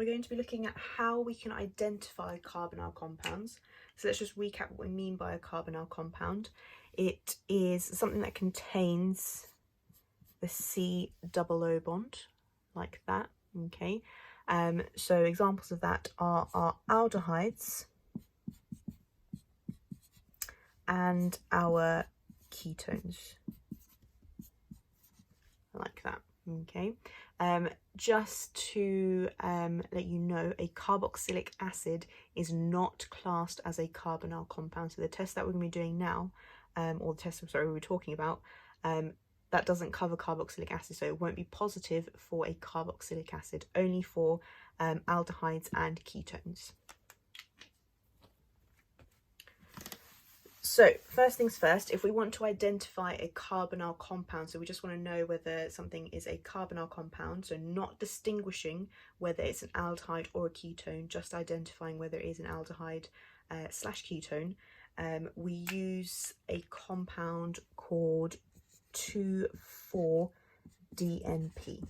we're going to be looking at how we can identify carbonyl compounds. So let's just recap what we mean by a carbonyl compound. It is something that contains the C-double-O bond, like that, okay? So examples of that are our aldehydes and our ketones, like that, okay? Just to let you know, a carboxylic acid is not classed as a carbonyl compound. So the test that we're going to be doing now, or the test, we were talking about, that doesn't cover carboxylic acid, so it won't be positive for a carboxylic acid, only for aldehydes and ketones. So first things first, if we want to identify a carbonyl compound, so we just want to know whether something is a carbonyl compound, so not distinguishing whether it's an aldehyde or a ketone, just identifying whether it is an aldehyde slash ketone, we use a compound called 2,4-DNP.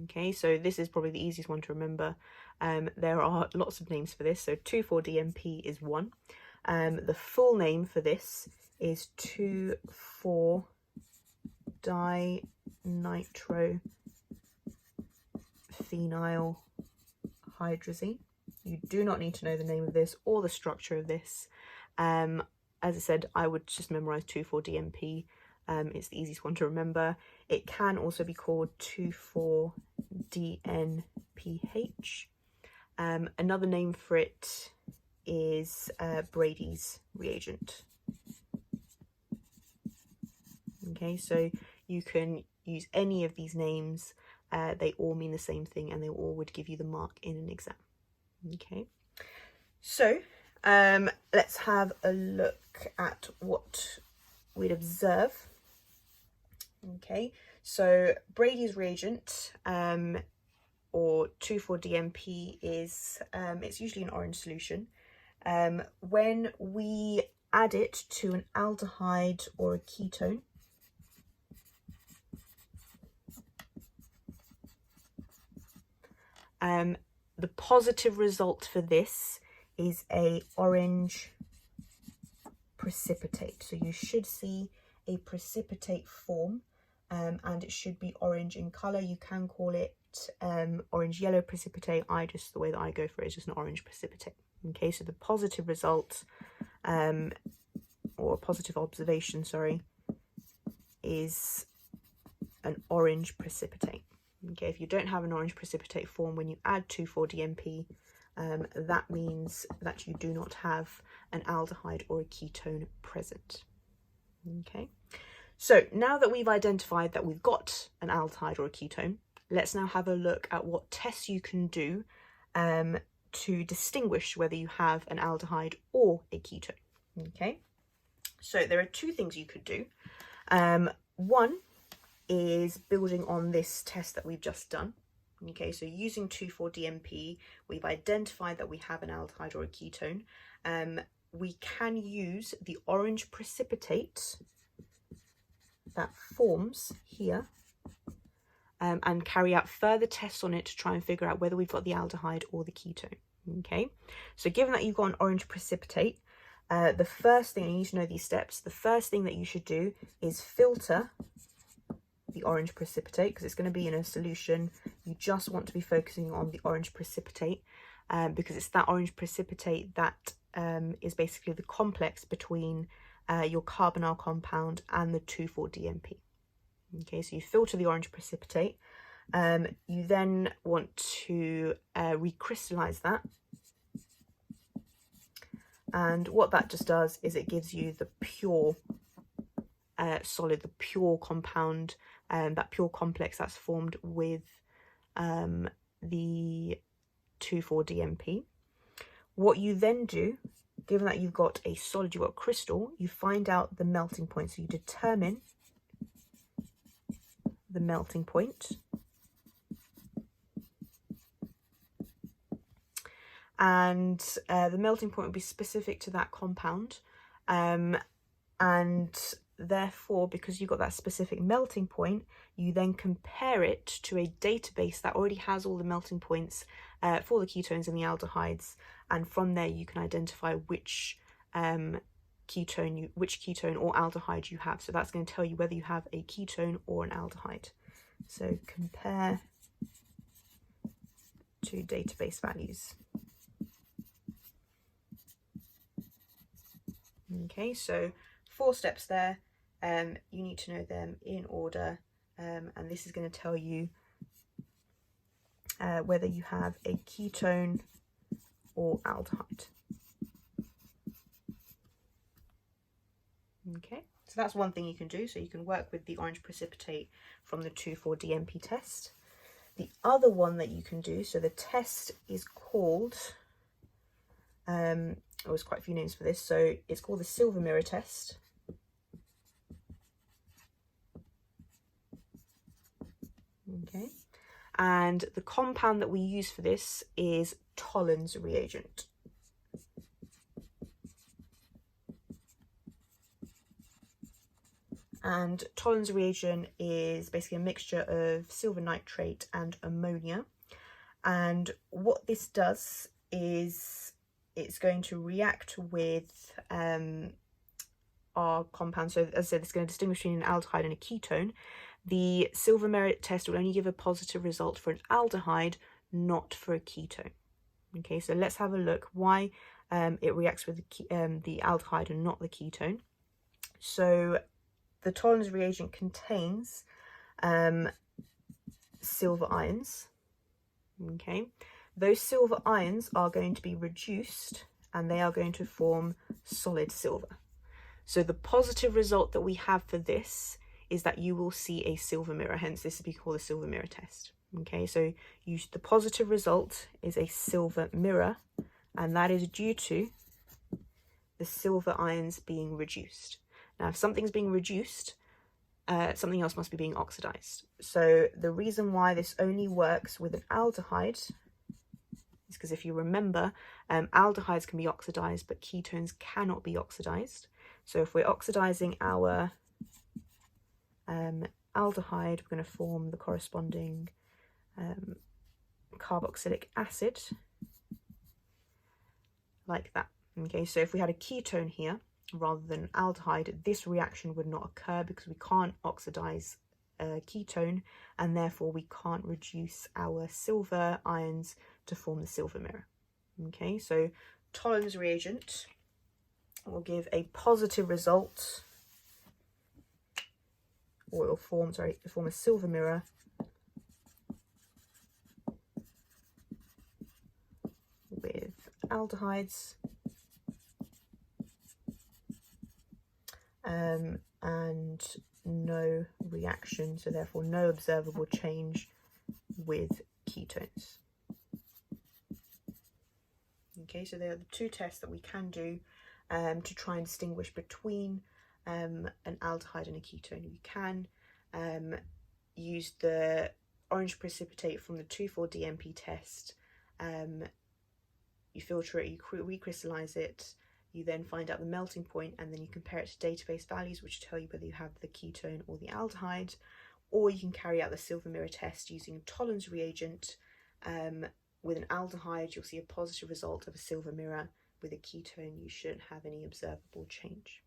Okay, so this is probably the easiest one to remember. There are lots of names for this, so 2,4-DNP is one. The full name for this is 2,4-dinitrophenylhydrazine. You do not need to know the name of this or the structure of this. As I said, I would just memorize 2,4-DNP. It's the easiest one to remember. It can also be called 2,4-DNPH. Another name for it is Brady's reagent. Okay, so you can use any of these names. They all mean the same thing, and they all would give you the mark in an exam. Okay, so let's have a look at what we'd observe. Okay, so Brady's reagent, or 2,4-DNP, is it's usually an orange solution. When we add it to an aldehyde or a ketone, the positive result for this is a orange precipitate. So you should see a precipitate form, and it should be orange in color. You can call it orange yellow precipitate. The way that I go for it is just an orange precipitate. Okay, so the positive result, or positive observation, sorry, is an orange precipitate. Okay, if you don't have an orange precipitate form when you add 2,4-DNP, that means that you do not have an aldehyde or a ketone present. Okay, so now that we've identified that we've got an aldehyde or a ketone, let's now have a look at what tests you can do to distinguish whether you have an aldehyde or a ketone. Okay, so there are two things you could do. One is building on this test that we've just done. Okay, so using 2,4-DNP, we've identified that we have an aldehyde or a ketone. We can use the orange precipitate that forms here and carry out further tests on it to try and figure out whether we've got the aldehyde or the ketone. Okay, so given that you've got an orange precipitate, the first thing, you need to know these steps, the first thing that you should do is filter the orange precipitate, because it's going to be in a solution. You just want to be focusing on the orange precipitate, because it's that orange precipitate that is basically the complex between your carbonyl compound and the 2,4-DNP. Okay, so you filter the orange precipitate. You then want to recrystallize that, and what that just does is it gives you the pure solid, the pure compound, that pure complex that's formed with the 2,4-DNP. What you then do, given that you've got a solid, you've got a crystal, you find out the melting point. So you determine the melting point, and the melting point will be specific to that compound, and therefore, because you've got that specific melting point, you then compare it to a database that already has all the melting points for the ketones and the aldehydes, and from there you can identify which ketone or aldehyde you have. So that's going to tell you whether you have a ketone or an aldehyde. So compare to database values. Okay, so 4 steps there. You need to know them in order, and this is going to tell you whether you have a ketone or aldehyde. Okay, so that's one thing you can do. So you can work with the orange precipitate from the 2,4-DMP test. The other one that you can do, so the test is called, there's quite a few names for this, so it's called the silver mirror test. Okay, and the compound that we use for this is Tollens reagent. And Tollens reagent is basically a mixture of silver nitrate and ammonia. And what this does is it's going to react with our compound. So as I said, it's going to distinguish between an aldehyde and a ketone. The silver mirror test will only give a positive result for an aldehyde, not for a ketone. Okay, so let's have a look why it reacts with the aldehyde and not the ketone. So the Tollens reagent contains silver ions. Okay, those silver ions are going to be reduced and they are going to form solid silver. So the positive result that we have for this is that you will see a silver mirror, hence this is called a silver mirror test. Okay, so the positive result is a silver mirror, and that is due to the silver ions being reduced. Now, if something's being reduced, something else must be being oxidized. So the reason why this only works with an aldehyde is because if you remember, aldehydes can be oxidized, but ketones cannot be oxidized. So if we're oxidizing our aldehyde, we're going to form the corresponding carboxylic acid like that. Okay, so if we had a ketone here rather than aldehyde, this reaction would not occur because we can't oxidize a ketone, and therefore we can't reduce our silver ions to form the silver mirror. Okay, so Tollens reagent will give a positive result, or it'll form a silver mirror with aldehydes, and no reaction, so therefore no observable change with ketones. Okay, so there are the 2 tests that we can do to try and distinguish between an aldehyde and a ketone. You can use the orange precipitate from the 2,4-DMP test. You filter it, you recrystallize it, you then find out the melting point, and then you compare it to database values, which tell you whether you have the ketone or the aldehyde. Or you can carry out the silver mirror test using Tollens reagent. With an aldehyde, you'll see a positive result of a silver mirror. With a ketone, you shouldn't have any observable change.